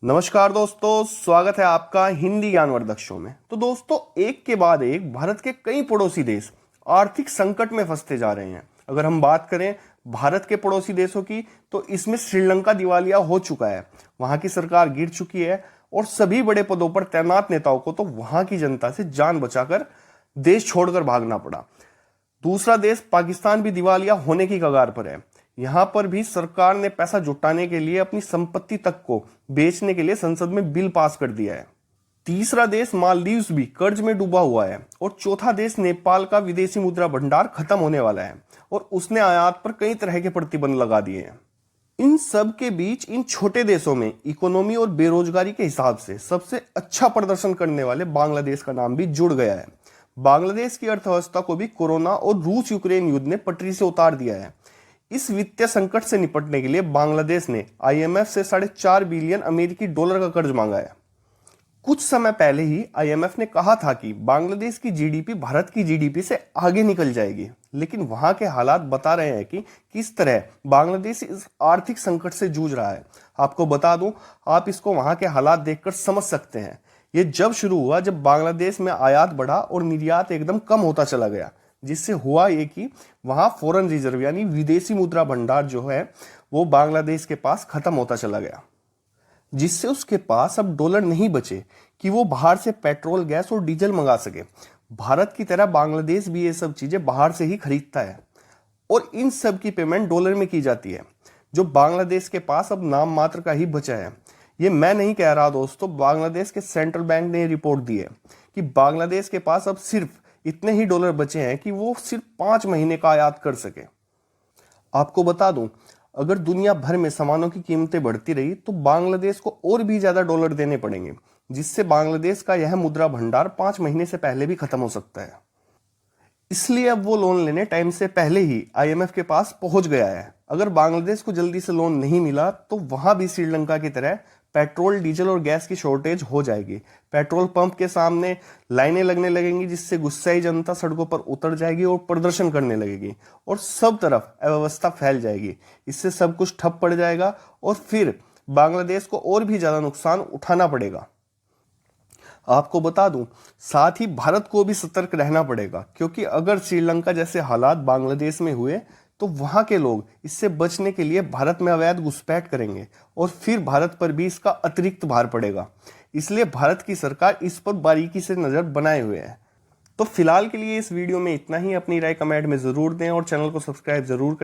नमस्कार दोस्तों, स्वागत है आपका हिंदी ज्ञानवर्धक शो में। तो दोस्तों, एक के बाद एक भारत के कई पड़ोसी देश आर्थिक संकट में फंसते जा रहे हैं। अगर हम बात करें भारत के पड़ोसी देशों की, तो इसमें श्रीलंका दिवालिया हो चुका है, वहां की सरकार गिर चुकी है और सभी बड़े पदों पर तैनात नेताओं को तो वहां की जनता से जान बचाकर देश छोड़कर भागना पड़ा। दूसरा देश पाकिस्तान भी दिवालिया होने की कगार पर है। यहां पर भी सरकार ने पैसा जुटाने के लिए अपनी संपत्ति तक को बेचने के लिए संसद में बिल पास कर दिया है। तीसरा देश मालदीव्स भी कर्ज में डूबा हुआ है और चौथा देश नेपाल का विदेशी मुद्रा भंडार खत्म होने वाला है और उसने आयात पर कई तरह के प्रतिबंध लगा दिए हैं। इन सब के बीच इन छोटे देशों में इकोनॉमी और बेरोजगारी के हिसाब से सबसे अच्छा प्रदर्शन करने वाले बांग्लादेश का नाम भी जुड़ गया है। बांग्लादेश की अर्थव्यवस्था को भी कोरोना और रूस यूक्रेन युद्ध ने पटरी से उतार दिया है। इस वित्तीय संकट से निपटने के लिए बांग्लादेश ने आईएमएफ से $4.5 बिलियन अमेरिकी डॉलर का कर्ज मांगा है। कुछ समय पहले ही आईएमएफ ने कहा था कि बांग्लादेश की जीडीपी भारत की जीडीपी से आगे निकल जाएगी, लेकिन वहां के हालात बता रहे हैं कि किस तरह बांग्लादेश इस आर्थिक संकट से जूझ रहा है। आपको बता दूं, आप इसको वहां के हालात देखकर समझ सकते हैं। ये जब शुरू हुआ जब बांग्लादेश में आयात बढ़ा और निर्यात एकदम कम होता चला गया, जिससे हुआ ये कि वहां फॉरेन रिजर्व यानी विदेशी मुद्रा भंडार जो है वो बांग्लादेश के पास खत्म होता चला गया, जिससे उसके पास अब डॉलर नहीं बचे कि वो बाहर से पेट्रोल, गैस और डीजल मंगा सके। भारत की तरह बांग्लादेश भी ये सब चीजें बाहर से ही खरीदता है और इन सब की पेमेंट डॉलर में की जाती है, जो बांग्लादेश के पास अब नाम मात्र का ही बचा है। ये मैं नहीं कह रहा दोस्तों, बांग्लादेश के सेंट्रल बैंक ने रिपोर्ट दी है कि बांग्लादेश के पास अब सिर्फ इतने ही डॉलर बचे हैं कि वो सिर्फ 5 महीने का आयात कर सके। आपको बता दूं, अगर दुनिया भर में सामानों की कीमतें बढ़ती रही तो बांग्लादेश को और भी ज्यादा डॉलर देने पड़ेंगे, जिससे बांग्लादेश का यह मुद्रा भंडार 5 महीने से पहले भी खत्म हो सकता है। इसलिए अब वो लोन लेने टाइम से पहले ही आईएमएफ के पास पहुंच गया है। अगर बांग्लादेश को जल्दी से लोन नहीं मिला तो वहां भी श्रीलंका की तरह पेट्रोल, डीजल और गैस की शॉर्टेज हो जाएगी। पेट्रोल पंप के सामने लाइनें लगने लगेंगी, जिससे गुस्साई जनता सड़कों पर उतर जाएगी और प्रदर्शन करने लगेगी और सब तरफ अव्यवस्था फैल जाएगी। इससे सब कुछ ठप पड़ जाएगा और फिर बांग्लादेश को और भी ज्यादा नुकसान उठाना पड़ेगा। आपको बता दूं, साथ ही भारत को भी सतर्क रहना पड़ेगा, क्योंकि अगर श्रीलंका जैसे हालात बांग्लादेश में हुए तो वहां के लोग इससे बचने के लिए भारत में अवैध घुसपैठ करेंगे और फिर भारत पर भी इसका अतिरिक्त भार पड़ेगा। इसलिए भारत की सरकार इस पर बारीकी से नजर बनाए हुए है। तो फिलहाल के लिए इस वीडियो में इतना ही। अपनी राय कमेंट में जरूर दें और चैनल को सब्सक्राइब जरूर करें।